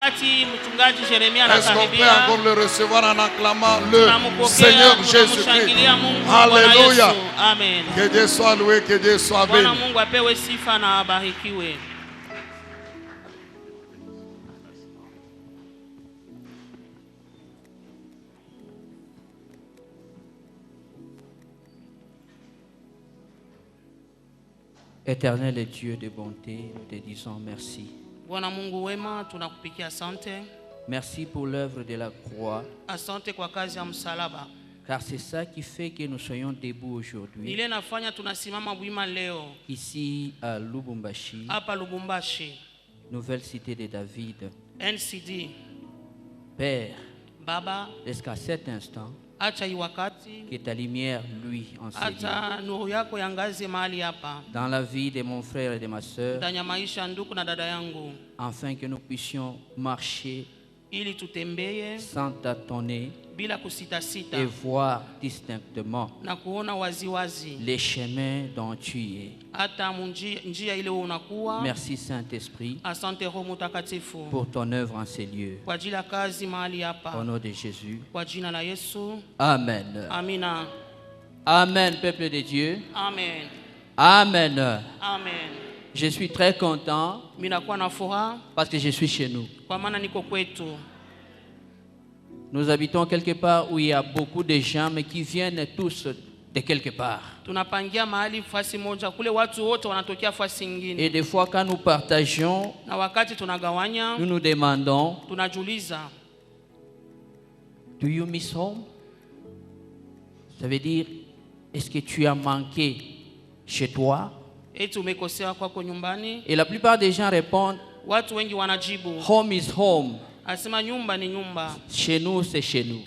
Est-ce qu'on peut encore le recevoir en acclamant le Seigneur Jésus-Christ? Alléluia. Amen. Que Dieu soit loué, que Dieu soit béni. Éternel et Dieu de bonté, nous te disons merci. Merci pour l'œuvre de la croix. Car c'est ça qui fait que nous soyons debout aujourd'hui. Ici à Lubumbashi, nouvelle cité de David. NCD. Père, Baba, jusqu'à cet instant, que ta lumière lui enseigne. Dans la vie de mon frère et de ma soeur, afin que nous puissions marcher sans tâtonner et voir distinctement les chemins dont tu es. Merci Saint-Esprit pour ton œuvre en ces lieux. Au nom de Jésus. Amen. Amina. Amen, peuple de Dieu. Amen. Amen. Amen. Je suis très content parce que je suis chez nous. Nous habitons quelque part où il y a beaucoup de gens, mais qui viennent tous de quelque part. Et des fois, quand nous partageons, nous nous demandons, do you miss home? Ça veut dire, est-ce que tu as manqué chez toi? Et la plupart des gens répondent, home is home. Chez nous, c'est chez nous.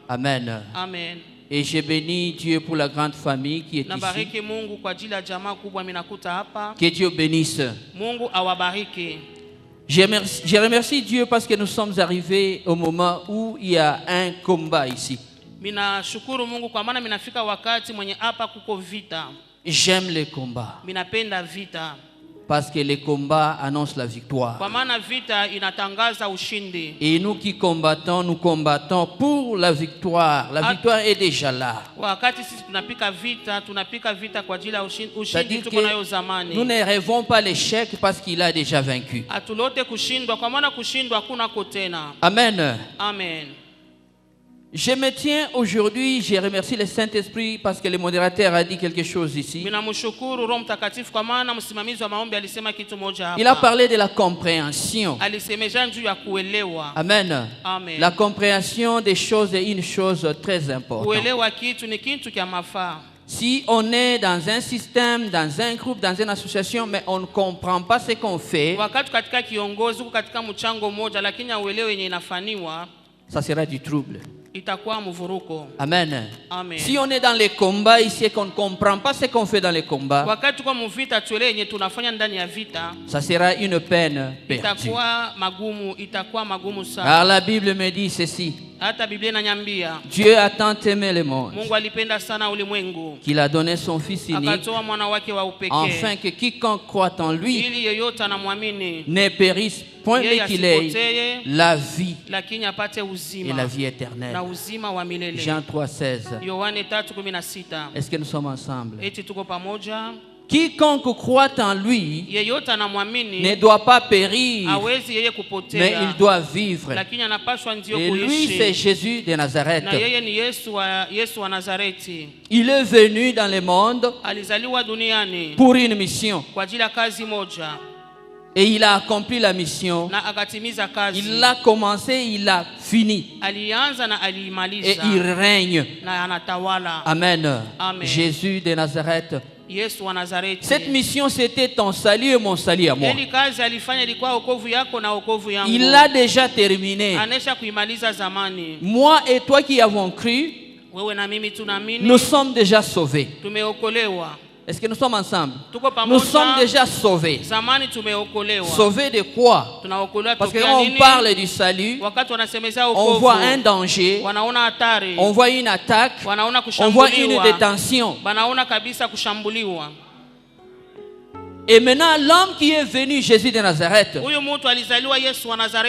Amen. Amen. Et je bénis Dieu pour la grande famille qui est ici. Que Dieu bénisse. Je remercie Dieu parce que nous sommes arrivés au moment où il y a un combat ici. J'aime les combats. Parce que les combats annoncent la victoire. Et nous qui combattons, nous combattons pour la victoire. La victoire est déjà là. C'est-à-dire que nous ne rêvons pas l'échec parce qu'il a déjà vaincu. Amen. Amen. Je me tiens aujourd'hui, je remercie le Saint-Esprit parce que le modérateur a dit quelque chose ici. Il a parlé de la compréhension. Amen. Amen. La compréhension des choses est une chose très importante. Si on est dans un système, dans un groupe, dans une association, mais on ne comprend pas ce qu'on fait, ça sera du trouble. Amen. Amen. Si on est dans les combats ici et qu'on ne comprend pas ce qu'on fait dans les combats, ça sera une peine perdue. Car la Bible me dit ceci. Dieu a tant aimé le monde qu'il a donné son Fils unique afin que quiconque croit en lui ne périsse point, mais qu'il ait la vie et la vie éternelle. Jean 3,16. Est-ce que nous sommes ensemble? Quiconque croit en lui ne doit pas périr, mais il doit vivre. Et lui, c'est Jésus de Nazareth. Il est venu dans le monde pour une mission. Et il a accompli la mission. Il a commencé, il a fini. Et il règne. Amen. Amen. Jésus de Nazareth. Cette mission, c'était ton salut et mon salut à moi. Il l'a déjà terminé. Moi et toi qui avons cru, nous sommes déjà sauvés. Est-ce que nous sommes ensemble? Nous sommes déjà sauvés. Sauvés de quoi? Parce que quand on parle du salut, on voit un danger, on voit une attaque, on voit une détention. Et maintenant, l'homme qui est venu, Jésus de Nazareth,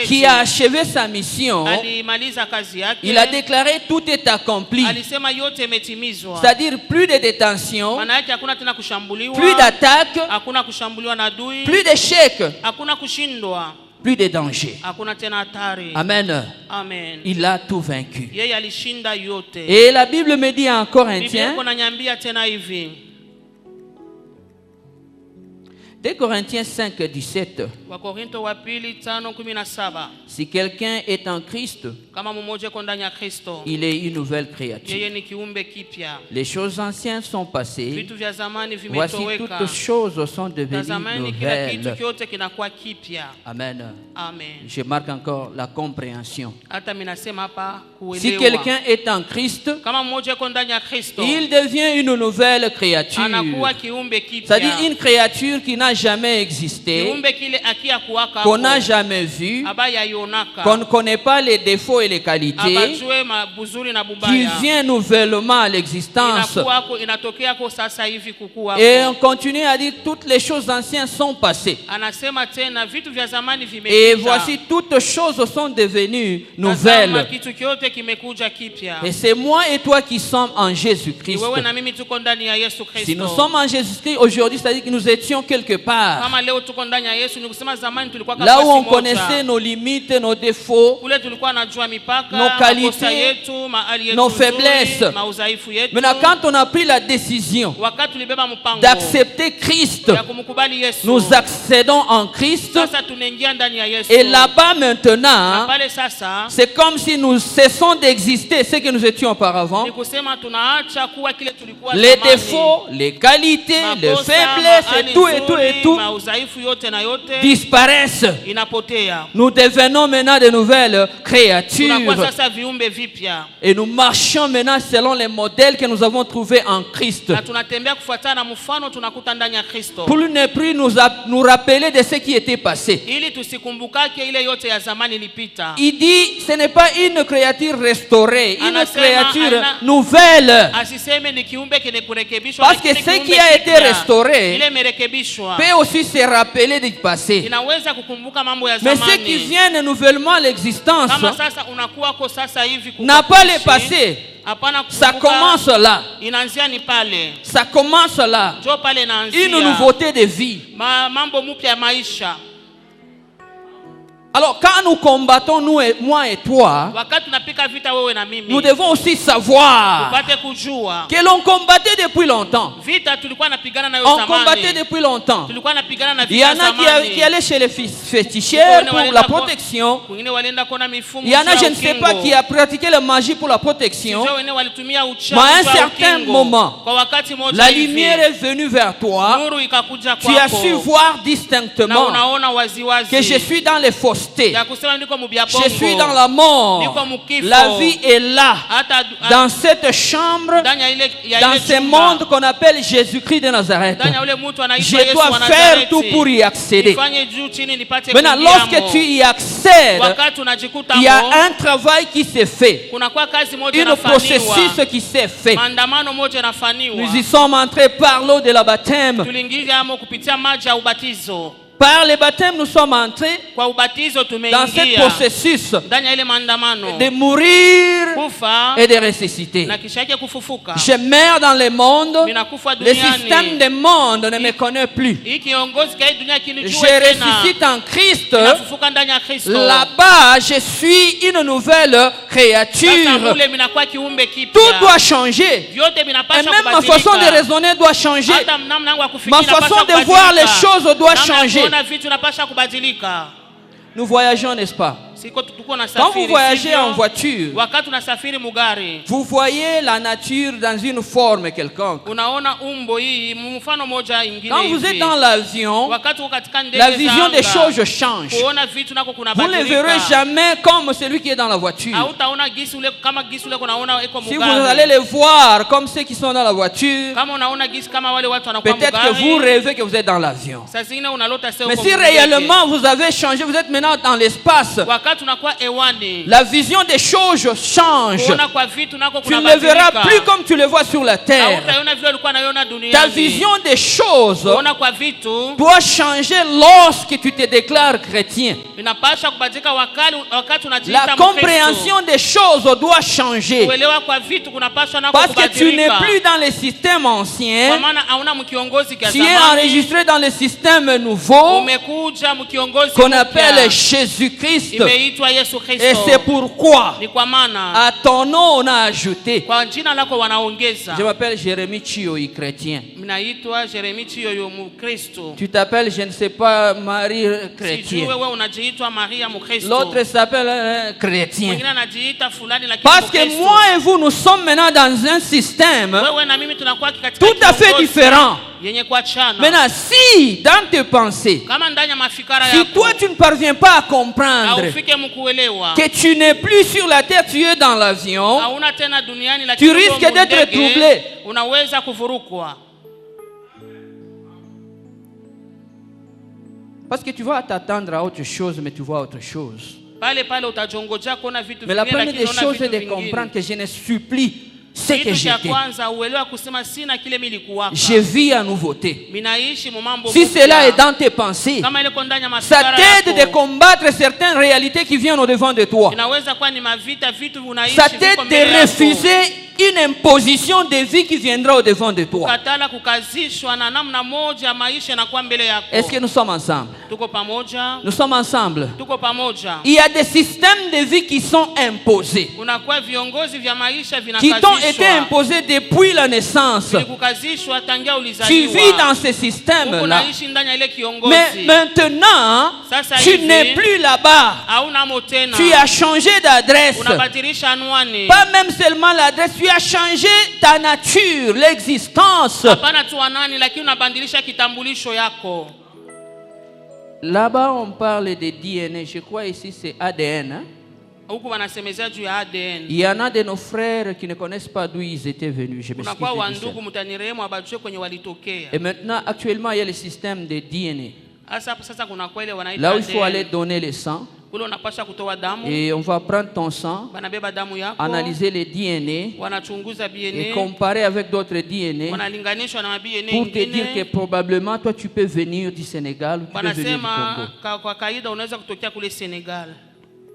qui a achevé sa mission, il a déclaré tout est accompli. C'est-à-dire plus de détention, plus d'attaques, plus d'échecs, plus de danger. Amen. Amen. Il a tout vaincu. Et la Bible me dit en Corinthiens, 2 Corinthiens 5, 17. Si quelqu'un est en Christ, il est une nouvelle créature. Les choses anciennes sont passées. Voici toutes choses sont devenues nouvelles. Amen. Je marque encore la compréhension. Si quelqu'un est en Christ, il devient une nouvelle créature. C'est-à-dire une créature qui n'a jamais existé, qu'on n'a jamais vu, qu'on ne connaît pas les défauts et les qualités, qui vient nouvellement à l'existence. Et on continue à dire toutes les choses anciennes sont passées. Et voici toutes choses sont devenues nouvelles. Et c'est moi et toi qui sommes en Jésus-Christ. Si nous sommes en Jésus-Christ aujourd'hui, c'est-à-dire que nous étions quelque part. Là où on connaissait nos limites, nos défauts, nos qualités, nos faiblesses. Maintenant, quand on a pris la décision d'accepter Christ, nous accédons en Christ. Et là-bas maintenant, c'est comme si nous cessons d'exister ce que nous étions auparavant. Les défauts, les qualités, les faiblesses et tout disparaissent. Nous devenons maintenant de nouvelles créatures. Et nous marchons maintenant selon les modèles que nous avons trouvés en Christ. Pour ne plus nous rappeler de ce qui était passé. Il dit ce n'est pas une créature restaurée, une créature nouvelle. Parce que ce qui a été restauré peut aussi se rappeler du passé. Mais ceux qui viennent nouvellement à l'existence n'a pas le passé. Ça commence là. Ça commence là. Une nouveauté de vie. Alors quand nous combattons, moi et toi, nous devons aussi savoir que l'on combattait depuis longtemps. On combattait depuis longtemps. Il y en a qui allaient chez les féticheurs pour la protection. Il y en a, je ne sais pas, qui a pratiqué la magie pour la protection. Mais à un certain moment, la lumière est venue vers toi. Tu as su voir distinctement que je suis dans les faussetés. Je suis dans la mort. La vie est là. Dans cette chambre, dans ce monde qu'on appelle Jésus-Christ de Nazareth. Je dois faire tout pour y accéder. Maintenant, lorsque tu y accèdes, il y a un travail qui s'est fait. Un processus qui s'est fait. Nous y sommes entrés par l'eau de la baptême. Par le baptême, nous sommes entrés dans ce processus de mourir et de ressusciter. Je meurs dans le monde. Le système du monde ne me connaît plus. Je ressuscite en Christ. Là-bas, je suis une nouvelle créature. Tout doit changer. Et même ma façon de raisonner doit changer. Ma façon de voir les choses doit changer. Nous voyageons, n'est-ce pas? Quand vous voyagez en voiture, vous voyez la nature dans une forme quelconque. Quand vous êtes dans l'avion, la vision des choses change. Vous ne verrez jamais comme celui qui est dans la voiture. Si vous allez les voir comme ceux qui sont dans la voiture, peut-être que vous rêvez que vous êtes dans l'avion. Mais si réellement vous avez changé, vous êtes maintenant dans l'espace. La vision des choses change. Tu ne le verras plus comme tu le vois sur la terre. Ta vision des choses doit changer lorsque tu te déclares chrétien. La compréhension des choses doit changer. Parce que tu n'es plus dans le système ancien. Tu es enregistré dans le système nouveau qu'on appelle Jésus-Christ. Et c'est pourquoi à ton nom on a ajouté. Je m'appelle Jérémie Chioyi, chrétien. Tu t'appelles, je ne sais pas, Marie, chrétien. L'autre s'appelle chrétien. Parce que moi et vous, nous sommes maintenant dans un système tout à fait différent. Maintenant, si dans tes pensées, si toi tu ne parviens pas à comprendre que tu n'es plus sur la terre, tu es dans l'avion, tu risques d'être troublé. Parce que tu vas t'attendre à autre chose, mais tu vois autre chose. Mais la première des choses est de comprendre que je ne supplie ce que j'étais. Je vis à nouveauté. Si cela est dans tes pensées, ça t'aide de combattre certaines réalités qui viennent au-devant de toi. Ça t'aide de refuser une imposition de vie qui viendra au-devant de toi. Est-ce que nous sommes ensemble? Nous sommes ensemble. Il y a des systèmes de vie qui sont imposés, qui t'ont été imposés depuis la naissance. Tu vis dans ce système-là. Mais maintenant, tu n'es plus là-bas. Tu as changé d'adresse. Pas même seulement l'adresse, tu as changé ta nature, l'existence. Là-bas, on parle de DNA. Je crois ici c'est ADN. Hein? Il y en a de nos frères qui ne connaissent pas d'où ils étaient venus. Je m'excuse. Et maintenant, actuellement, il y a le système de DNA. Là où il faut aller donner le sang. Et on va prendre ton sang, analyser les DNA et comparer avec d'autres DNA pour te dire que probablement toi tu peux venir du Sénégal ou tu peux venir du Congo.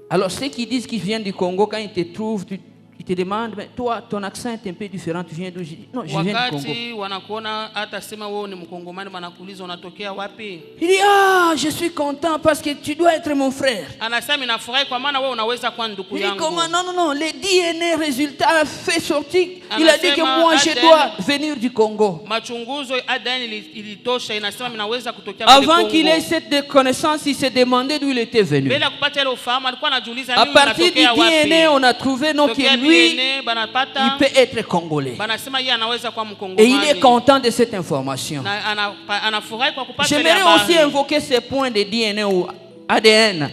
Alors ceux qui disent qu'ils viennent du Congo, quand ils te trouvent, ils te demandent, mais toi ton accent est un peu différent, tu viens d'où? Non, je viens du Congo. Il dit, ah, je suis content parce que tu dois être mon frère. Il dit, comment? Non, le DNA résultat fait sortir. Il a dit que moi je dois venir du Congo. Avant qu'il ait cette connaissance, il s'est demandé d'où il était venu. À partir du DNA, on a trouvé non que lui, il peut être congolais. Et il est content de cette information. J'aimerais aussi invoquer ce point de DNA ou ADN,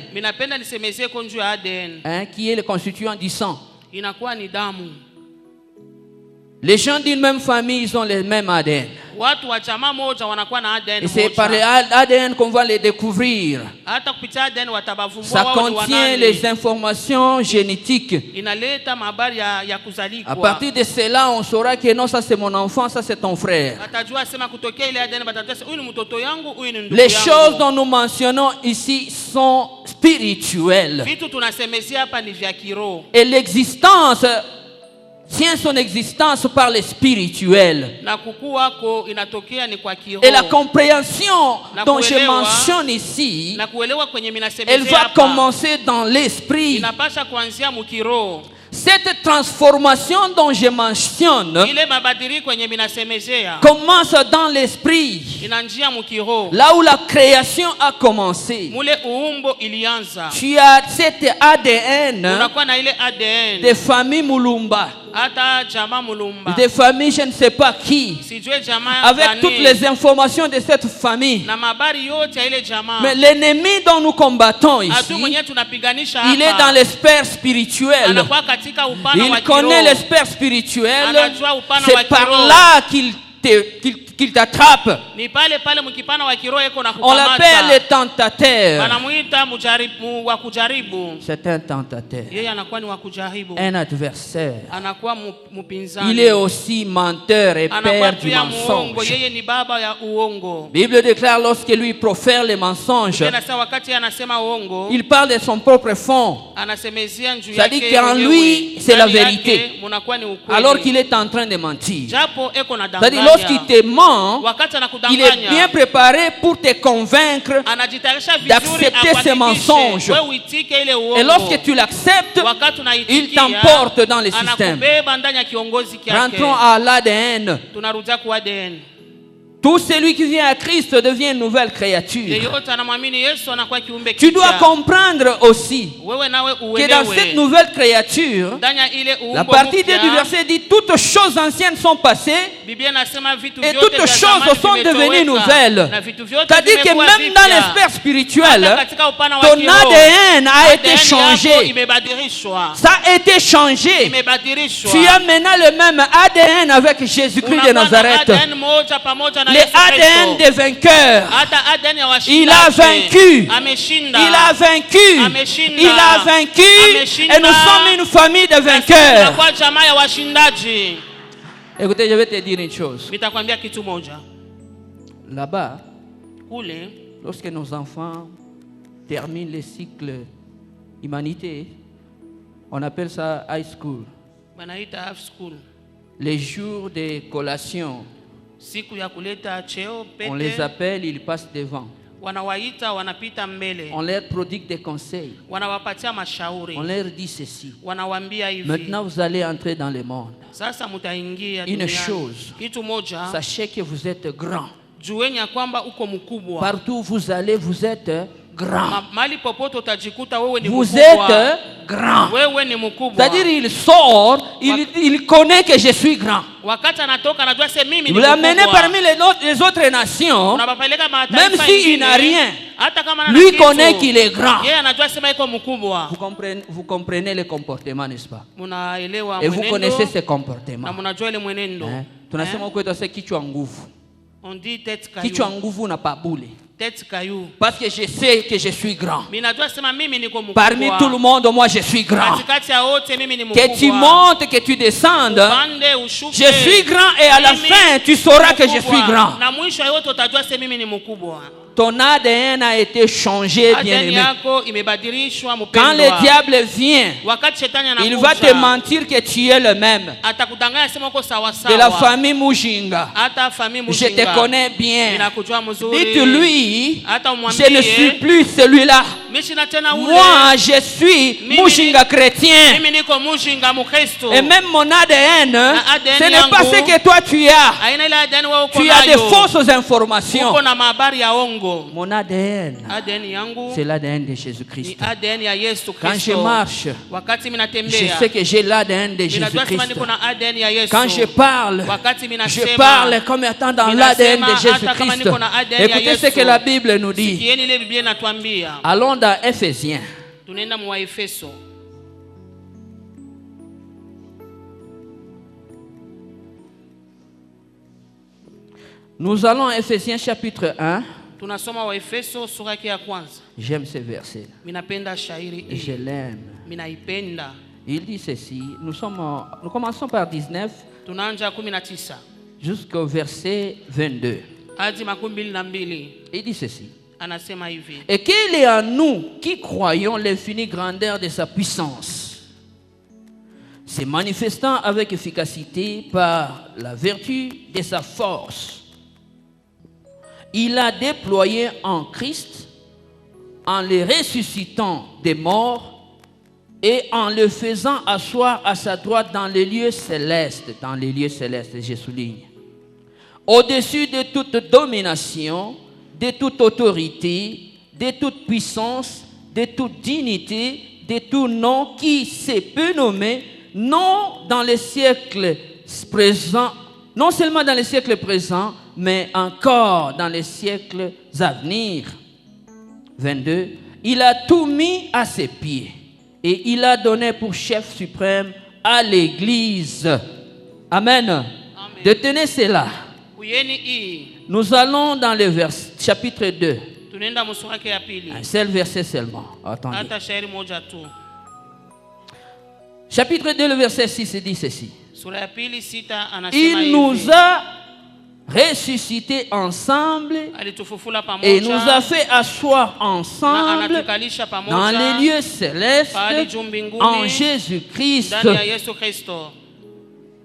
qui est le constituant du sang. Les gens d'une même famille, ils ont le même ADN. Et c'est par l'ADN qu'on va les découvrir. Ça contient les informations génétiques. À partir de cela, on saura que non, ça c'est mon enfant, ça c'est ton frère. Les choses dont nous mentionnons ici sont spirituelles. Et l'existence tient son existence par le spirituel. Et la compréhension dont je mentionne ici, elle va commencer dans l'esprit. Cette transformation dont je mentionne commence dans l'esprit, là où la création a commencé. Tu as cet ADN des familles Mulumba, des familles je ne sais pas qui, avec toutes les informations de cette famille. Mais l'ennemi dont nous combattons ici, il est dans l'esprit spirituel. Il connaît l'esprit spirituel. C'est par là qu'il qu'il t'attrape. On l'appelle le tentateur. C'est un tentateur. Un adversaire. Il est aussi menteur et père du mensonge. La Bible déclare lorsque lui profère les mensonges, il parle de son propre fond. C'est-à-dire qu'en lui, c'est la vérité. Alors qu'il est en train de mentir. C'est-à-dire lorsqu'il te ment, il est bien préparé pour te convaincre d'accepter ce mensonge. Et lorsque tu l'acceptes, il t'emporte dans le système. Rentrons à l'ADN. Tout celui qui vient à Christ devient une nouvelle créature. Tu dois comprendre aussi que dans cette nouvelle créature, la partie 2 du verset dit toutes choses anciennes sont passées et toutes choses sont devenues nouvelles. C'est-à-dire que même dans l'esprit spirituel, ton ADN a été changé. Ça a été changé. Tu as maintenant le même ADN avec Jésus-Christ de Nazareth. L'ADN des vainqueurs. Il a vaincu. Il a vaincu. Il a vaincu. Et nous sommes une famille de vainqueurs. Écoutez, je vais te dire une chose. Là-bas, lorsque nos enfants terminent le cycle humanité, on appelle ça high school. Les jours de collation, on les appelle, ils passent devant. On leur prodigue des conseils. On leur dit ceci. Maintenant, vous allez entrer dans le monde. Une chose, sachez que vous êtes grand. Partout où vous allez, vous êtes grand. Vous êtes grand. C'est-à-dire, il sort, il connaît que je suis grand. Vous l'amenez parmi les autres nations, même s'il n'a rien, lui connaît qu'il est grand. Vous comprenez le comportement, n'est-ce pas? Et vous connaissez ce comportement. Tunasema kwetu sasa kichwa nguvu. Kichwa nguvu na pabule. Parce que je sais que je suis grand. Parmi tout le monde, moi je suis grand. Que tu montes, que tu descendes, je suis grand et à la fin tu sauras que je suis grand. Ton ADN a été changé, bien-aimé. Quand le diable vient, il va te mentir que tu es le même. De la famille Mujinga. Je te connais bien. Dites-lui, je ne suis plus celui-là. Moi, je suis Mujinga chrétien. Et même mon ADN, ce n'est pas ce que toi tu as. Tu as des fausses informations. Mon ADN, c'est l'ADN de Jésus-Christ. Quand je marche, je sais que j'ai l'ADN de Jésus-Christ. Quand je parle comme étant dans l'ADN de Jésus-Christ. Écoutez ce que la Bible nous dit. Allons dans Éphésiens. Nous allons à Éphésiens chapitre 1. J'aime ce verset. Je l'aime. Il dit ceci. Nous commençons par 19 jusqu'au verset 22. Il dit ceci. Et qu'il est en nous qui croyons l'infinie grandeur de sa puissance, se manifestant avec efficacité par la vertu de sa force. Il a déployé en Christ, en le ressuscitant des morts et en le faisant asseoir à sa droite dans les lieux célestes, je souligne, au-dessus de toute domination, de toute autorité, de toute puissance, de toute dignité, de tout nom qui se peut nommer, non dans les siècles présents, non seulement dans les siècles présents, mais encore dans les siècles à venir. 22. Il a tout mis à ses pieds et il a donné pour chef suprême à l'Église. Amen. Detenez cela. Nous allons dans le chapitre 2. Un seul verset seulement. Attendez. Chapitre 2, le verset 6 dit ceci. Il nous a ressuscités ensemble et nous a fait asseoir ensemble dans les lieux célestes en Jésus-Christ.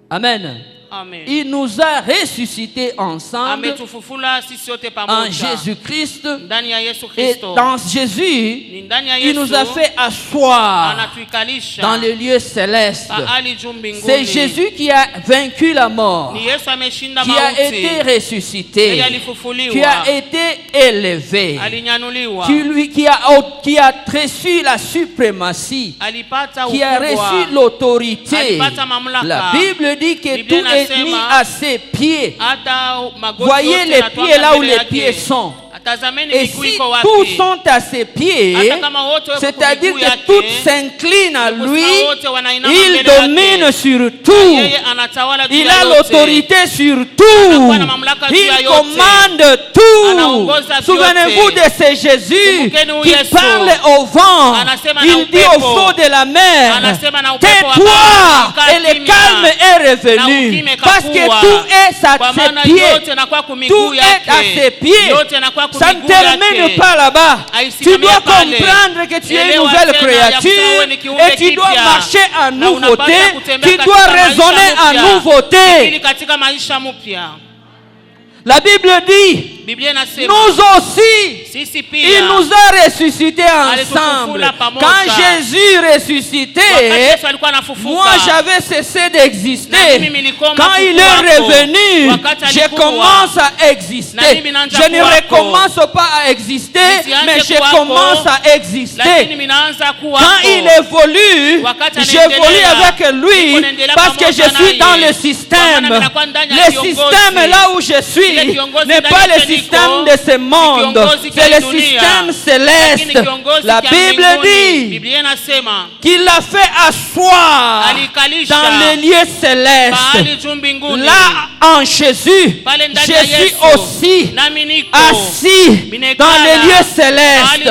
Amen. Amen. Il nous a ressuscités ensemble en Jésus-Christ. Et dans Jésus, il nous a fait asseoir dans le lieu céleste. C'est Jésus qui a vaincu la mort, qui a été ressuscité, qui a été élevé, qui a reçu la suprématie, qui a reçu l'autorité. La Bible dit que tout est mis à ses pieds. Voyez les pieds là où les pieds sont. Et si tous sont à ses pieds, c'est-à-dire que tout s'incline à lui, il domine sur tout. Il a l'autorité sur tout. Il commande tout. Souvenez-vous de ce Jésus qui parle au vent. Il dit au fond de la mer, tais-toi, et le calme est revenu. Parce que tout est à ses pieds. Tout est à ses pieds. Ça ne termine pas là-bas. Tu dois comprendre que tu es une nouvelle créature et tu dois marcher en nouveauté. Tu dois raisonner en nouveauté. La Bible dit, nous aussi, il nous a ressuscités ensemble. Quand Jésus ressuscitait, moi j'avais cessé d'exister. Quand il est revenu, je commence à exister. Je ne recommence pas à exister, mais je commence à exister. Quand il évolue, j'évolue avec lui parce que je suis dans le système. Le système là où je suis n'est pas le système de ce monde, c'est le système céleste. La Bible dit qu'il l'a fait asseoir dans les lieux célestes. Là en Jésus, je suis aussi assis dans les lieux célestes.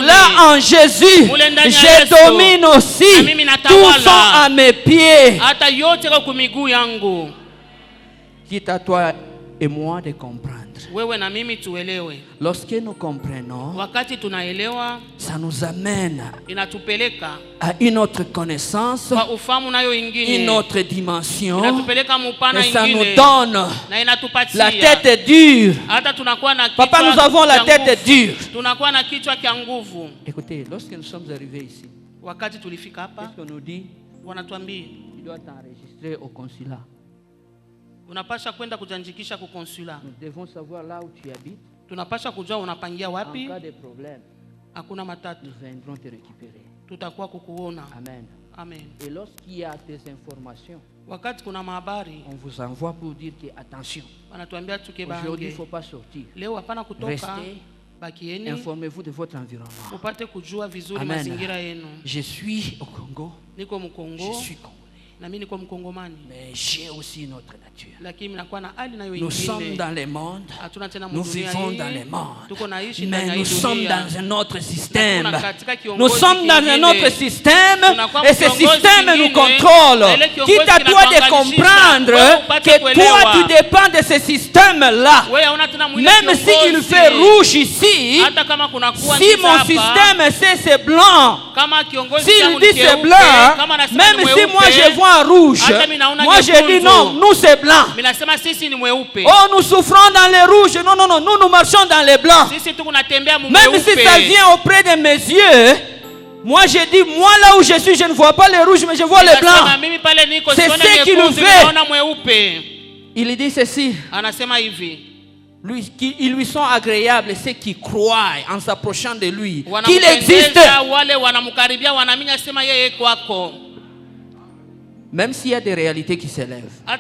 Là en Jésus, je domine aussi. Tous sont à mes pieds. Quitte à toi et moi de comprendre. Lorsque nous comprenons, ça nous amène à une autre connaissance, une autre dimension, et ça nous donne la tête dure. Papa, nous avons la tête dure. Écoutez, lorsque nous sommes arrivés ici, qu'est-ce qu'on nous dit? Tu dois t'enregistrer au consulat. Unapasha kwenda kujiandikisha kwa consulat. Nous devons savoir là où tu habites. Tunapasha kujua unapangia wapi. En cas de problème, hakuna matatu. Nous viendrons te récupérer. Tutakuwa kukuona. Amen. Amen. Et lorsqu'il y a des informations, wakati kuna mahabari, on vous envoie pour dire que attention. Wanatuambia tuke bange. Aujourd'hui, il ne faut pas sortir. Leo hapana kutoka. Restez. Informez-vous de votre environnement. Upate kujua vizuri Amen. Mazingira yenu. Je suis au Congo. Niko Mkongo. Je suis Congolais. Mais j'ai aussi notre nature. Nous sommes dans le monde. Nous vivons dans le monde. Mais nous sommes dans un autre système. Nous sommes dans un autre système. Et ce système nous contrôle. Quitte à toi de comprendre que toi tu dépends de ce système-là. Même s'il fait rouge ici, si mon système c'est blanc, s'il dit c'est blanc, même si moi je vois rouge, moi je dis non, nous c'est blanc. Oh, nous souffrons dans les rouges. Non, non, non, nous marchons dans les blancs. Même si ça vient auprès de mes yeux, moi je dis, moi là où je suis, je ne vois pas les rouges, mais je vois les blancs. C'est ce qu'il fait. Il dit ceci. Ils lui sont agréables ceux qui croient en s'approchant de lui qu'il existe. Même s'il y a des réalités qui s'élèvent. Vous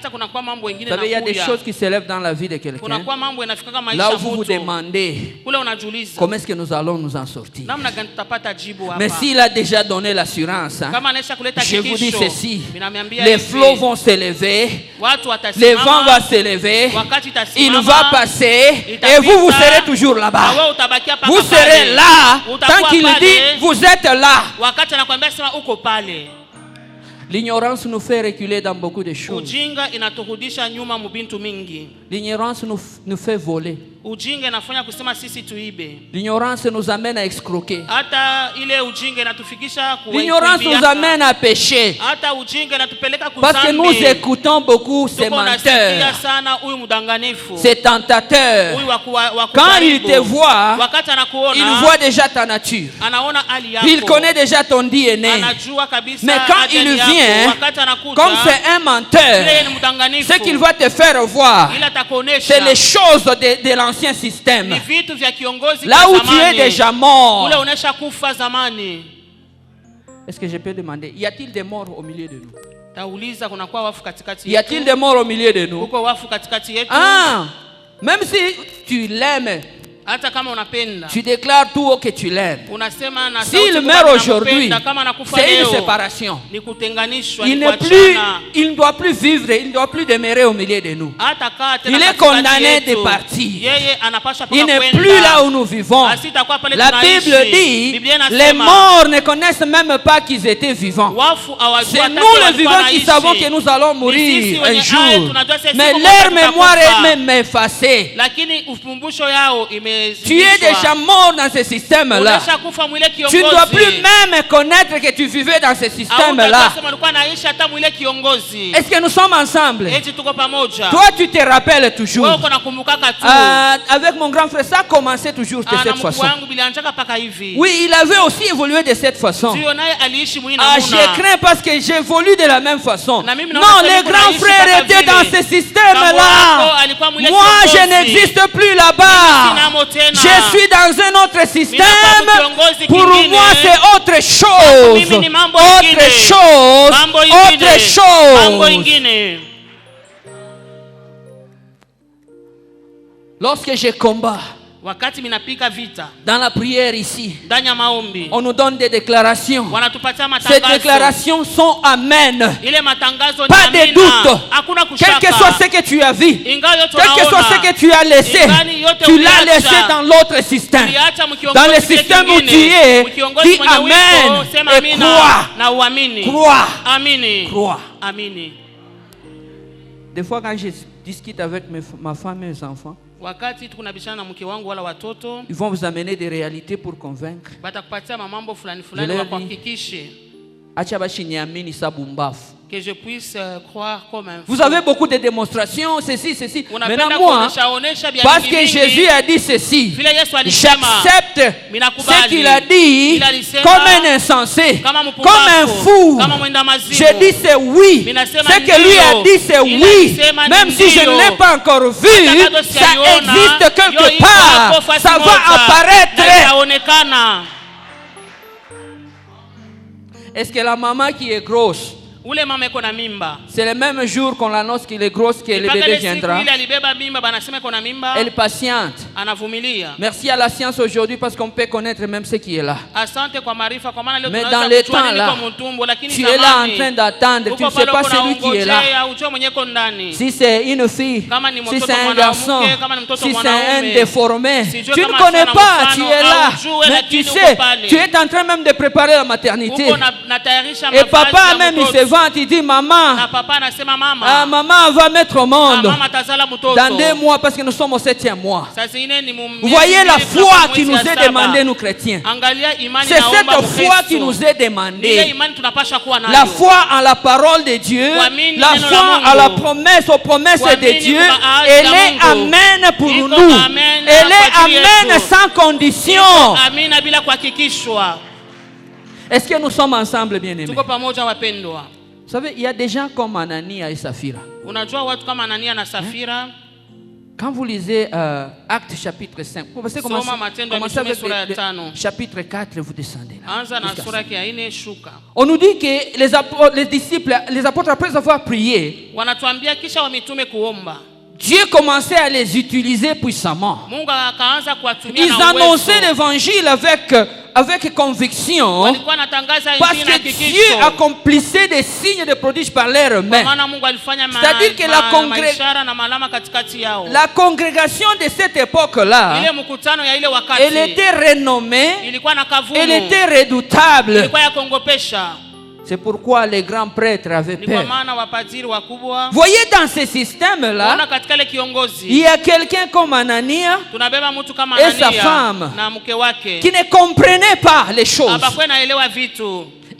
savez, il y a des choses qui s'élèvent dans la vie de quelqu'un. Là où vous vous demandez comment est-ce que nous allons nous en sortir. Mais s'il a déjà donné l'assurance, je vous dis ceci, les flots vont s'élever, les vents vont s'élever, il va passer et vous serez toujours là-bas. Vous serez là, tant qu'il dit, vous êtes là. L'ignorance nous fait reculer dans beaucoup de choses. L'ignorance nous fait voler. L'ignorance nous amène à escroquer. L'ignorance nous amène à pécher. Parce que nous écoutons beaucoup ces menteurs, ces tentateurs. Quand il te voit, il voit déjà ta nature. Il connaît déjà ton DNA. Mais quand il vient, comme c'est un menteur, ce qu'il va te faire voir, c'est les choses de l'ancien système. Là où tu es déjà mort. Est-ce que je peux demander, y a-t-il des morts au milieu de nous? Y a-t-il des morts au milieu de nous? Ah, même si tu l'aimes, tu déclares tout haut que tu l'aimes. S'il meurt aujourd'hui, c'est une séparation. Il ne doit plus vivre, il ne doit plus demeurer au milieu de nous. Il est condamné de partir. Il n'est plus là où nous vivons. La Bible dit, les morts ne connaissent même pas qu'ils étaient vivants. C'est nous les vivants qui savons que nous allons mourir un jour. Mais leur mémoire est même effacée. Tu es déjà mort dans ce système-là. Tu ne dois plus même connaître que tu vivais dans ce système-là. Est-ce que nous sommes ensemble? Toi, tu te rappelles toujours. Avec mon grand frère, ça a commencé toujours de cette façon. Oui, il avait aussi évolué de cette façon. Je crains parce que j'évolue de la même façon. Non, les grands frères étaient dans ce système-là. Moi, je n'existe plus là-bas. Je suis dans un autre système. Pour moi, c'est autre chose. Autre chose. Autre chose. Lorsque je combats, dans la prière ici, on nous donne des déclarations. Ces déclarations sont amen. Pas de doute. Quel que soit ce que tu as vu, quel que soit ce que tu as laissé, tu l'as laissé dans l'autre système. Dans le système où tu es, dis amen et crois. Crois. Des fois quand je discute avec ma femme et mes enfants, ils vont vous amener des réalités pour convaincre. Que je puisse croire comme un fou. Vous avez beaucoup de démonstrations, ceci. Maintenant moi, parce que Jésus a dit ceci, j'accepte ce qu'il a dit comme un insensé, comme un fou. Je dis c'est oui. Ce que lui a dit c'est oui. Même si je ne l'ai pas encore vu, ça existe quelque part. Ça va apparaître. Est-ce que la maman qui est grosse, c'est le même jour qu'on l'annonce qu'il est grosse que le bébé viendra? Elle patiente. Merci à la science aujourd'hui parce qu'on peut connaître même ce qui est là. Mais dans les temps là, tu es là en train d'attendre. Tu ne sais pas celui qui est là. Si c'est une fille, si c'est un garçon, si c'est un déformé, tu ne connais pas, tu es là. Mais tu sais, tu es en train même de préparer la maternité. Et papa même il se il dit maman, maman va mettre au monde dans 2 mois parce que nous sommes au 7e mois. Vous voyez la foi qui nous est demandée, nous chrétiens. C'est cette foi qui nous est demandée. La foi en la parole de Dieu, la foi en la promesse, aux promesses de Dieu. Elle est amen pour nous. Elle est amen sans condition. Est-ce que nous sommes ensemble, bien-aimés? Vous savez, il y a des gens comme Anania et Saphira. Quand vous lisez Actes chapitre 5, vous pouvez commencer avec le chapitre 4, vous descendez là. On nous dit que les apôtres, après avoir prié, Dieu commençait à les utiliser puissamment. Ils annonçaient l'évangile avec conviction, parce que Dieu accomplissait des signes de prodiges par leurs mains. C'est-à-dire que la congrégation de cette époque-là, elle était renommée, elle était redoutable. C'est pourquoi les grands prêtres avaient peur. Voyez, dans ce système-là, il y a quelqu'un comme Anania et sa femme qui ne comprenaient pas les choses.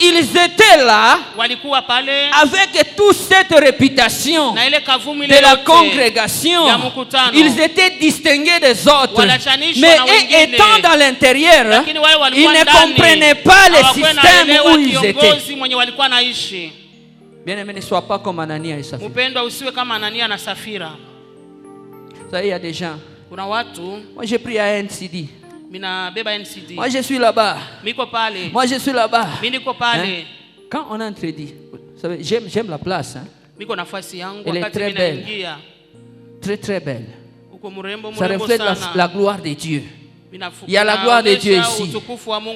Ils étaient là avec toute cette réputation de la congrégation. Ils étaient distingués des autres. Mais étant dans l'intérieur, ils ne comprenaient pas le système où ils étaient. Bien-aimé, ne sois pas comme Anania et Saphira. Ça y est, il y a des gens. Moi, j'ai pris à NCD. Moi je suis là-bas. Moi je suis là-bas. Hein? Quand on entre dit, j'aime la place. Hein? Elle est très belle. Très très belle. Ça reflète la gloire de Dieu. Il y a la gloire de Dieu ici.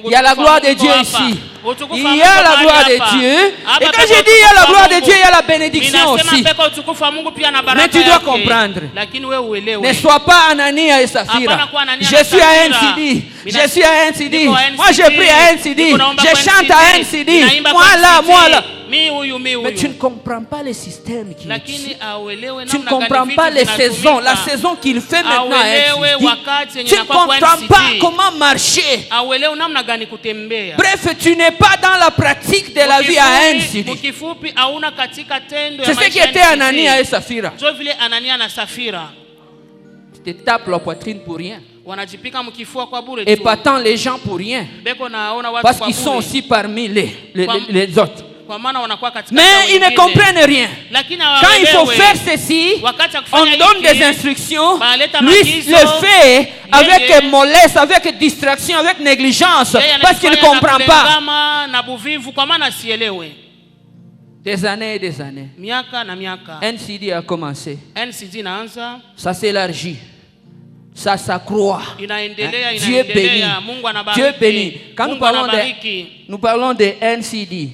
Il y a la gloire de Dieu ici. Il y a la gloire de Dieu. Et quand je dis il y a la gloire de Dieu, il y a la bénédiction aussi. Mais tu dois comprendre. Ne sois pas Anania et Saphira. Je suis à NCD. Je suis à NCD. Moi je prie à NCD. Je chante à NCD. Moi là. Mais tu ne comprends pas le système qui est ici. Tu ne comprends pas les saisons. La saison qu'il fait maintenant à NCD. Tu ne comprends pas comment marcher. Bref, tu n'es pas dans la pratique de la vie à NCD. C'est ce qui était Anania et Saphira. Tu te tapes la poitrine pour rien. Et pas tant les gens pour rien. Parce qu'ils sont aussi parmi les autres. Mais ils ne comprennent rien. Quand il faut faire ceci, on donne des instructions. Lui le fait avec mollesse, avec distraction, avec négligence, parce qu'il ne comprend pas. Des années et des années. NCD a commencé. Ça s'élargit. Ça s'accroît. Dieu bénit. Dieu bénit. Quand nous parlons de NCD,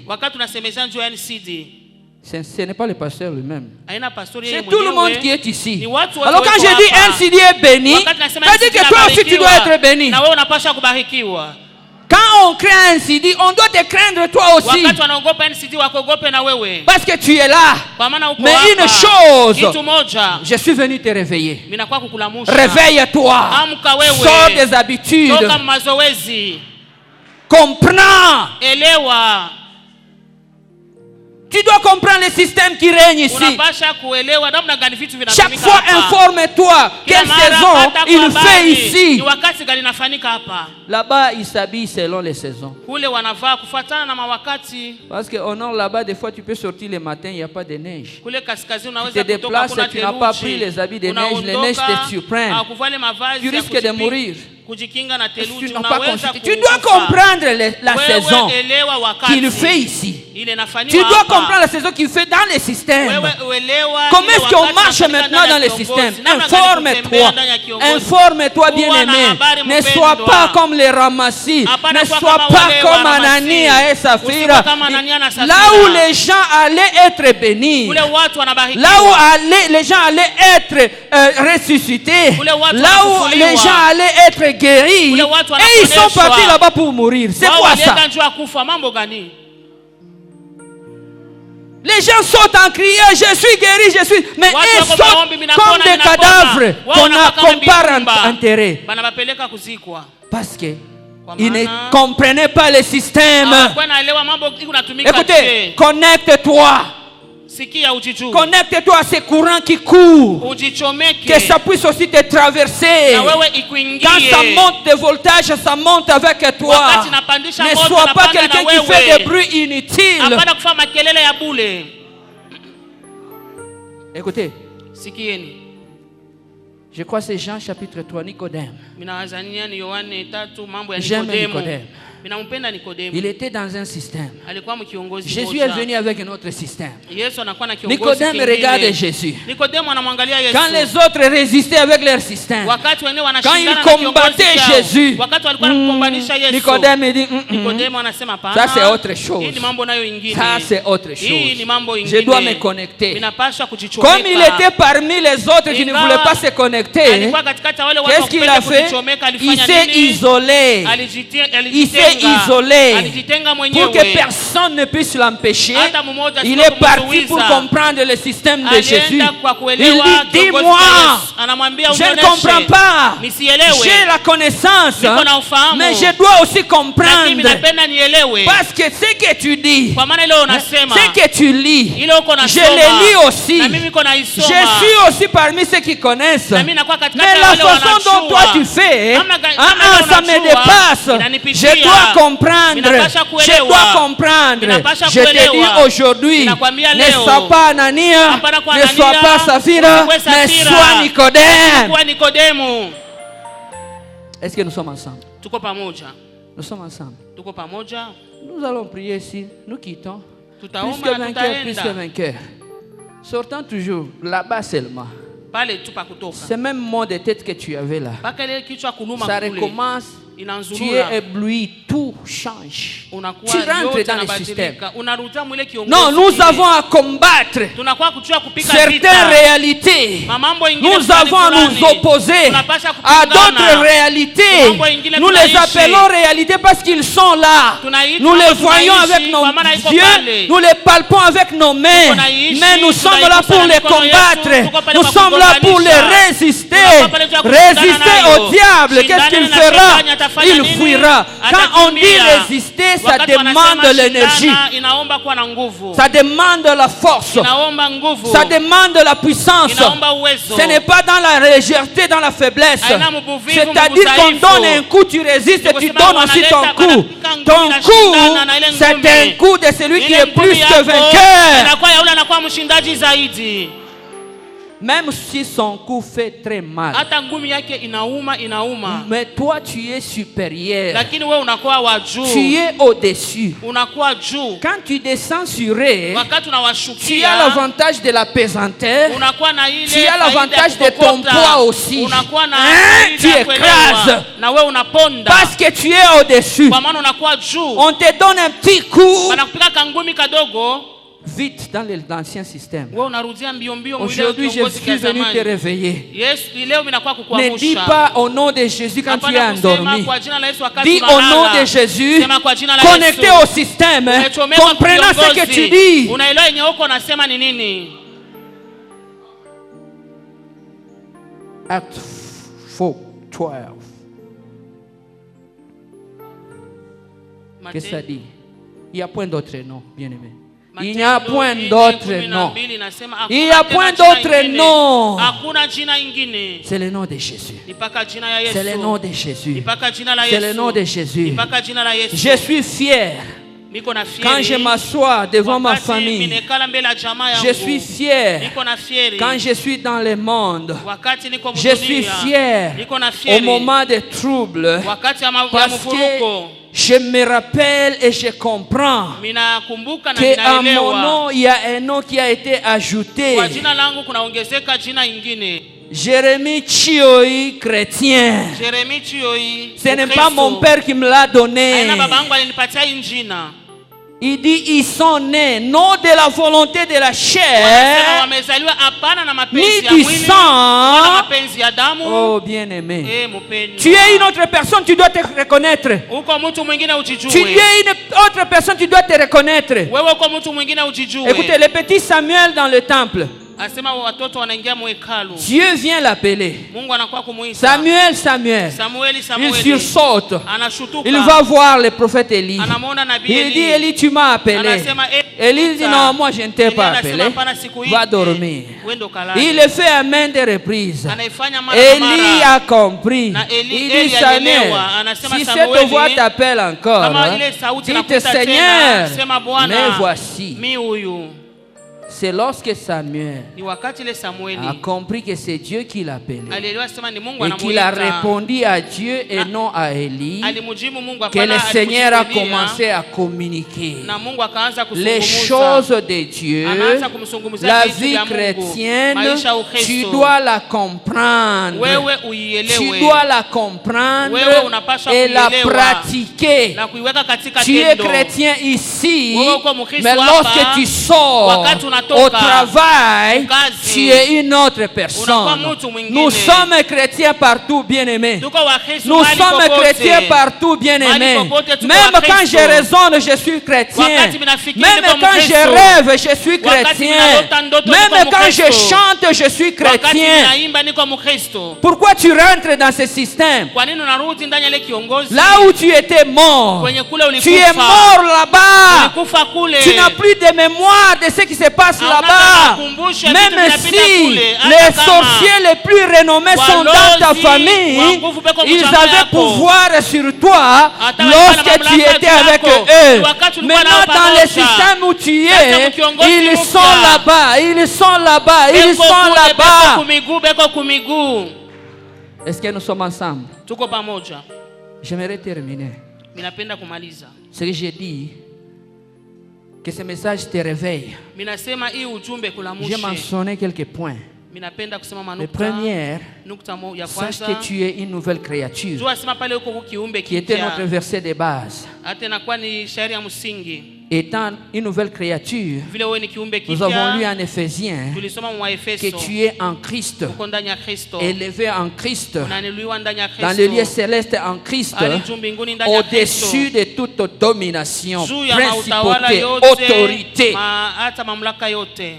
ce n'est pas le pasteur lui-même. C'est tout le monde qui est ici. Alors quand je dis NCD est béni, ça dit que toi aussi tu dois être béni. Quand on craint NCD, on doit te craindre toi aussi. Parce que tu es là. Mais une chose, je suis venu te réveiller. Réveille-toi. Sors des habitudes. Comprends. Tu dois comprendre le système qui règne ici. Chaque fois, informe-toi quelle saison il fait ici. Là-bas, ils s'habillent selon les saisons. Parce qu'au nord, là-bas, des fois, tu peux sortir le matin, il n'y a pas de neige. Tu te déplaces et tu n'as pas pris les habits de neige. Les neiges te surprennent. Tu risques de mourir. Tu n'as pas consulté. Tu dois comprendre la saison qu'il fait ici. Tu dois comprendre la saison qu'il fait dans le système. Comment est-ce qu'on marche maintenant dans le système? Informe-toi. Informe-toi, bien-aimé. Ne sois pas comme les ramassis. Ne sois pas comme Anania et Saphira. Là où les gens allaient être bénis, là où les gens allaient être ressuscités, là où les gens allaient être guéris, et ils sont partis là-bas pour mourir. C'est quoi ça? Les gens sautent en criant, je suis guéri, je suis... Mais ils sautent comme des cadavres qu'on part enterrer. Parce qu'ils ne comprenaient pas le système. Écoutez, connecte-toi. Connecte-toi à ces courants qui courent. Que ça puisse aussi te traverser. Quand ça monte de voltage, ça monte avec toi. Ne sois pas quelqu'un qui fait des bruits inutiles. Écoutez. Je crois que c'est Jean chapitre 3, Nicodème. J'aime Nicodème. Il était dans un système. Jésus est venu avec un autre système. Nicodème regarde Jésus. Quand les autres résistaient avec leur système, quand ils combattaient Jésus, Nicodème dit ça c'est autre chose. Ça c'est autre chose. Je dois me connecter. Comme il était parmi les autres qui ne voulaient pas se connecter, qu'est-ce qu'il a fait? Il s'est isolé. Il s'est isolé pour que personne ne puisse l'empêcher. Il est parti pour comprendre le système de Jésus. Il dit, dis-moi, je ne comprends pas. J'ai la connaissance, mais je dois aussi comprendre. Parce que ce que tu dis, ce que tu lis, je le lis aussi. Je suis aussi parmi ceux qui connaissent. Mais la façon dont toi tu fais, ça me dépasse. Je dois comprendre. Je dois comprendre. Je te dis aujourd'hui, ne sois pas Anania, ne sois pas Saphira, mais sois Nicodème. Est-ce que nous sommes ensemble? Nous sommes ensemble. Nous allons prier ici. Nous quittons. Plus que vainqueur, plus que vainqueur. Sortant toujours là-bas seulement. C'est même mot de tête que tu avais là. Ça recommence. Tu es ébloui, tout change. Tu rentres dans le système. Non, nous avons à combattre certaines réalités. Nous avons à nous opposer à d'autres réalités. Nous les appelons réalités parce qu'ils sont là. Nous les voyons avec nos yeux, nous les palpons avec nos mains. Mais nous sommes là pour les combattre. Nous sommes là pour les résister. Résister au diable. Qu'est-ce qu'il fera? Il fuira. Quand on dit résister, ça demande l'énergie. Ça demande la force. Ça demande la puissance. Ce n'est pas dans la légèreté, dans la faiblesse. C'est-à-dire qu'on donne un coup, tu résistes et tu donnes aussi ton coup. Ton coup, c'est un coup de celui qui est plus que vainqueur. Même si son coup fait très mal. Mais toi tu es supérieur. Tu es au-dessus. Quand tu descends sur eux, tu as l'avantage de la pesanteur. Tu as l'avantage de ton poids aussi. Tu écrases. Parce que tu es au-dessus. On te donne un petit coup. Vite dans l'ancien système. Aujourd'hui, je suis venu te réveiller. Ne dis pas au nom de Jésus quand tu es endormi. Dis au nom de Jésus, connecté au système, comprenant ce que tu dis. Acte 4, 12. Qu'est-ce que ça dit? Il n'y a point d'autre nom, bien-aimé. Il n'y a point d'autre nom. Il n'y a point d'autre nom. C'est le nom de Jésus. C'est le nom de Jésus. C'est le nom de Jésus. Je suis fier. Quand je m'assois devant ma famille, je suis fier. Quand je suis dans le monde, je suis fier au moment des troubles. Parce que je me rappelle et je comprends qu'à mon nom, il y a un nom qui a été ajouté. Jérémie Chioi, chrétien. Ce n'est pas mon père qui me l'a donné. Il dit, ils sont nés, non de la volonté de la chair, ni du sang. Oh bien-aimé, tu es une autre personne, tu dois te reconnaître. Tu es une autre personne, tu dois te reconnaître. Écoutez, le petit Samuel dans le temple, Dieu vient l'appeler. Samuel, Samuel. Il sursaute. Il va voir le prophète Élie. Il dit, Élie, tu m'as appelé. Élie dit, non, moi je ne t'ai pas appelé. Va dormir. Il le fait à maintes reprises. Élie a compris. Il dit, Samuel, si cette voix t'appelle encore, dites, Seigneur, mais voici. C'est lorsque Samuel ni wakati ile Samueli a compris que c'est Dieu qui l'appelait alielewa sema ni Mungu et qu'il a anamuita, répondu à Dieu et non à Élie, alimujibu Mungu que hapana, le Seigneur a alimujibu Elia, commencé à communiquer na Mungu akaanza les kusungumuza choses de Dieu. anaanza kumsungumuzia La vitu vie vya Mungu, chrétienne, maisha ya tu Ukristo. dois la comprendre. Wewe Tu uielewe, dois la comprendre wewe unapaswa et la kuielewa pratiquer. na kuiweka katika Tu es tendo. chrétien ici, Wewe uko Mkristo mais hapa, lorsque tu sors wakati unatoka au travail, kazi, tu es une autre unakuwa personne. mtu mwingine. Nous sommes chrétiens partout, bien-aimés. Tuko Wakristo Nous mahali sommes popote. chrétiens partout, bien-aimés. Mahali popote tuko Même quand Wakristo. je raisonne, je suis chrétien. Wakati minafikiri Même niko quand je Mkristo. rêve, je suis Wakati chrétien. minalota ndoto Même niko quand je Mkristo. chante, je suis Wakati chrétien. ninaimba niko Mkristo. Pourquoi tu rentres dans ce système? Kwa nini unarudi ndani ya ile kiongozi? Là où tu étais mort, Kwenye kule tu ulikufa. es mort là-bas. Ulikufa kule. Tu n'as plus de mémoire de ce qui se passe Hauna là-bas. makumbusho ya Même vitu vinapita si kule. les Hata kama sorciers les plus renommés sont dans ta walozi famille, wa nguvu beko ils mchama avaient yako. pouvoir sur toi Hata lorsque walikuwa na tu mamlaka étais juu avec yako. eux. Wakati ulikuwa Maintenant, nao dans le pamoja. système où tu Sasa es, mkiongozi ils mpya. sont là-bas, ils sont là-bas, ils Beko sont kule, là-bas. beko kumiguu. Est-ce que nous sommes ensemble? Tuko pamoja. J'aimerais terminer. Minapenda kumaliza. Ce que j'ai dit, que ce message te réveille. Minasema hii ujumbe J'ai kulamushe. mentionné quelques points. Minapenda kusema Le manukta. premier, Nukta ya sache kwanza. que tu es une nouvelle créature, Jua sema pale uko kiumbe qui était kipya. notre verset de base. Hata inakuwa ni shairi ya msingi. Étant une nouvelle créature, Vile wewe ni kiumbe nous avons lu kipya. en Éphésiens Tulisoma mwa que Efeso. tu es en Christ, Uko ndani ya Kristo. élevé en Christ, Unainuliwa ndani ya dans le lieu Kristo. céleste en Christ, Ali juu mbinguni ndani ya Kristo. au-dessus de toute domination, Juu ya mautawala principauté, yote, autorité. hata mamlaka yote.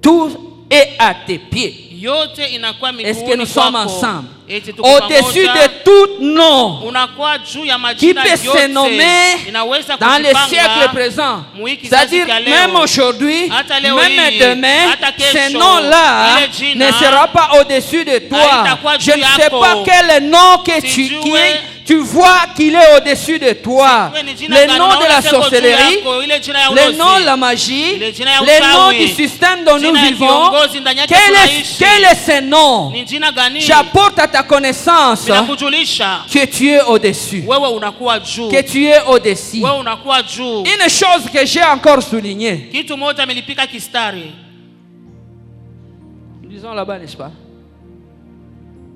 Tout est à tes pieds. Yote inakuwa Est-ce que miguuni nous sommes kwako. ensemble? Eti tuko Au-dessus pamoja. de tout nom Unakuwa juu ya qui majina peut se yote. nommer Inaweza dans le kujipanga siècle présent. mwi kizazi C'est-à-dire, cha leo. même aujourd'hui, Hata leo même hii, demain, hata kesho, ce nom-là ile jina ne sera pas au-dessus de toi. haitakuwa Je juu ne sais yako. pas quel nom que Sijue. tu vois qu'il est au-dessus de toi. Sijue ni jina Le gani nom de unaona la seko juu sorcellerie, yako, ile jina ya le ulozi. nom de la magie, Ile jina ya le nom uchawi. du système dont nous Jina ya vivons. kiongozi ndani yake tunaishi. Quel est ce nom? Ni jina gani? J'apporte à ta connaissance Ninakujulisha que tu es au-dessus. wewe unakuwa juu. Que tu es au-dessus. Wewe unakuwa juu. Une chose que j'ai encore soulignée. Kitu moja amelipika kistari. Disons là-bas, n'est-ce pas?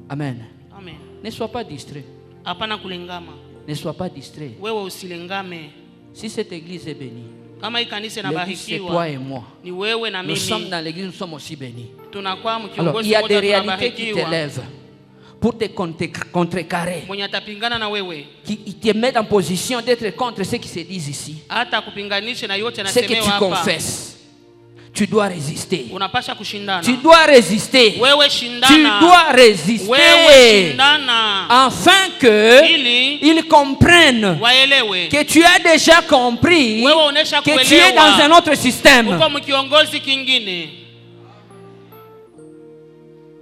Amen. Amen. Ne sois pas distrait. Hapana kulengama. Ne sois pas distrait. Wewe usilengame. Si cette église est bénie, Kama hii kanisa l'église c'est toi inabarikiwa et moi. ni wewe na Nous sommes mimi. dans l'église, nous sommes aussi bénis. Tunakuwa Alors, mkiongozi il y a des mmoja réalités qui tunabarikiwa. t'élèvent pour te contrecarrer, Mwenye atapingana na wewe qui te mettent en position d'être contre ce qui se dit ici. hata kupinganisha na yote Ce que tu nasemewa hapa. confesses, tu dois résister. Unapasha kushindana. Tu dois résister. Wewe Tu shindana. dois résister. Wewe shindana. Afin que Ili ils comprennent waelewe. que tu as déjà compris Wewe onesha que tu es dans un kuelewa. autre système. Uko mkiongozi kingine.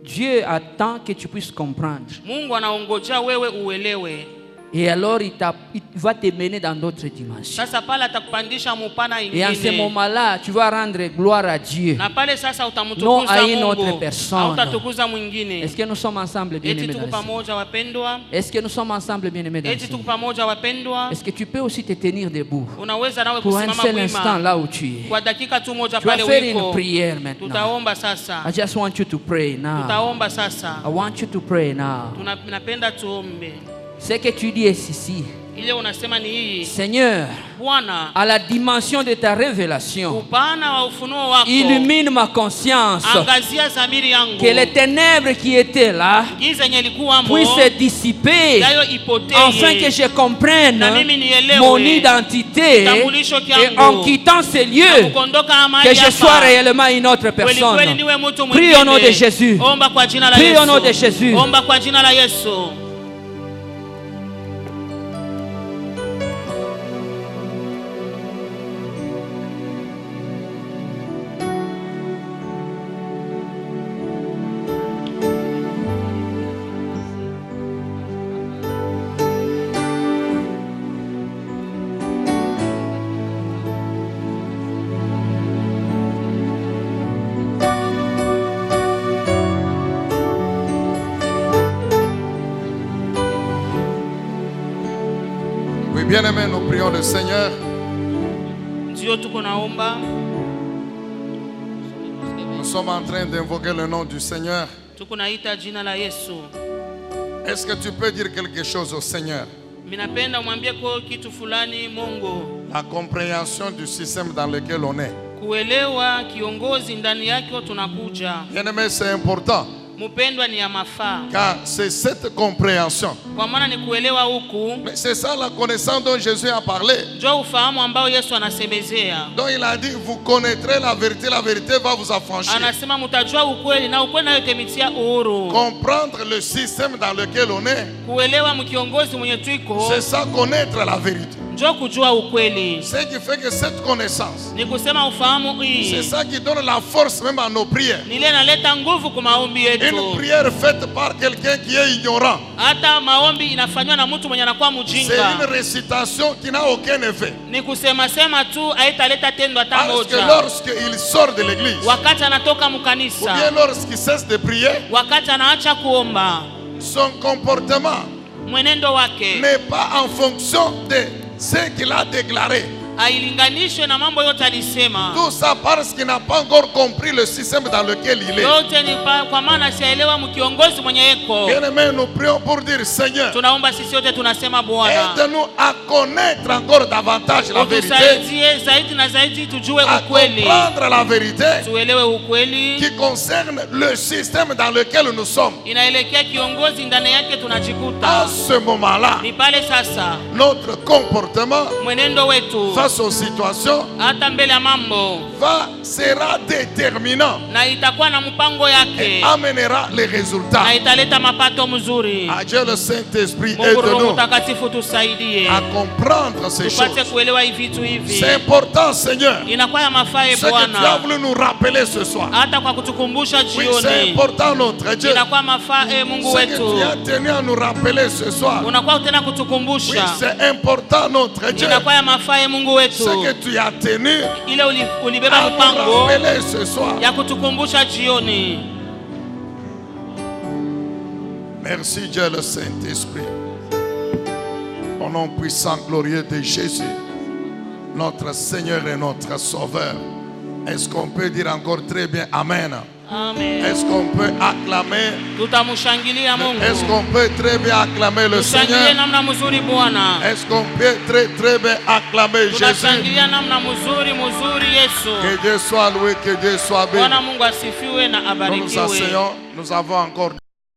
Dieu attend que tu puisses comprendre. Mungu anaongojea wewe uelewe. Et alors il va te mener dans d'autres dimensions. Sasa pale atakupandisha mupana Et en ce ingine. moment-là, tu vas rendre gloire à Dieu. Na pale sasa Non utamtukuza à une Mungu. autre personne. Au utatukuza mwingine. Est-ce que nous sommes ensemble, Eti bien-aimés tuko dans le Seigneur? pamoja wapendwa. Est-ce que nous sommes ensemble, bien-aimés dans le Eti tuko Seigneur? pamoja wapendwa. Est-ce que tu peux aussi te tenir debout Unaweza nawe pour un kusimama seul instant wima. là où tu es? Kwa dakika tu moja Tu vas pale faire une uliko. prière maintenant. Tutaomba sasa. I just want you to pray now. Tutaomba sasa. I want you to pray now. Tunapenda tuombe. Ce que tu dis est ici. Ile unasema ni hii. Seigneur, Bwana, à la dimension de ta révélation, upana wa ufunuo wako. illumine ma conscience. Angazia dhamiri yangu. Que les ténèbres qui étaient là Giza yenye ilikuwamo puissent se dissiper nayo ipotee. afin que je comprenne Na mimi nielewe mon identité kitambulisho et kyangu. en quittant ce Na lieu, kukondoka que mahali je hapa. sois réellement une autre Kweli kweli personne. niwe mtu Prie mwingine. au nom de Jésus. Omba kwa jina la Prie Yesu. au nom de Jésus. Omba kwa jina la Yesu. Bien-aimés, nous prions le Seigneur. Nous sommes en train d'invoquer le nom du Seigneur. Est-ce que tu peux dire quelque chose au Seigneur? La compréhension du système dans lequel on est. Bien-aimé, c'est important. Car c'est cette compréhension. Mais c'est ça la connaissance dont Jésus a parlé. Donc il a dit, vous connaîtrez la vérité va vous affranchir. Comprendre le système dans lequel on est. C'est ça, connaître la vérité. Ce qui fait que cette connaissance, c'est ça qui donne la force même à nos prières. Une prière faite par quelqu'un qui est ignorant, c'est une récitation qui n'a aucun effet. Parce que lorsqu'il sort de l'église, ou bien lorsqu'il cesse de prier, son comportement n'est pas en fonction de ce qu'il a déclaré. Tout ça parce qu'il n'a pas encore compris le système dans lequel il est. Bien-aimés, nous prions pour dire, Seigneur, aide-nous à connaître encore davantage la vérité, à comprendre la vérité qui concerne le système dans lequel nous sommes. À ce moment-là, notre comportement face aux situations sera déterminant et amènera les résultats. À Dieu le Saint-Esprit, aide-nous à comprendre ces choses. C'est important, Seigneur, ce que tu as voulu nous rappeler ce soir. Oui, c'est important, notre Dieu, ce que tu as tenu à nous rappeler ce soir. Oui, c'est important, notre Dieu, ce que tu as tenu à nous rappeler ce soir. Merci Dieu le Saint-Esprit. Au nom puissant, glorieux de Jésus, notre Seigneur et notre Sauveur. Est-ce qu'on peut dire encore très bien Amen? Amen. Est-ce qu'on peut acclamer? Est-ce qu'on peut très bien acclamer le Seigneur? Est-ce qu'on peut très bien acclamer Jésus? Que Dieu soit loué, que Dieu soit béni. Nous nous asseyons, nous avons encore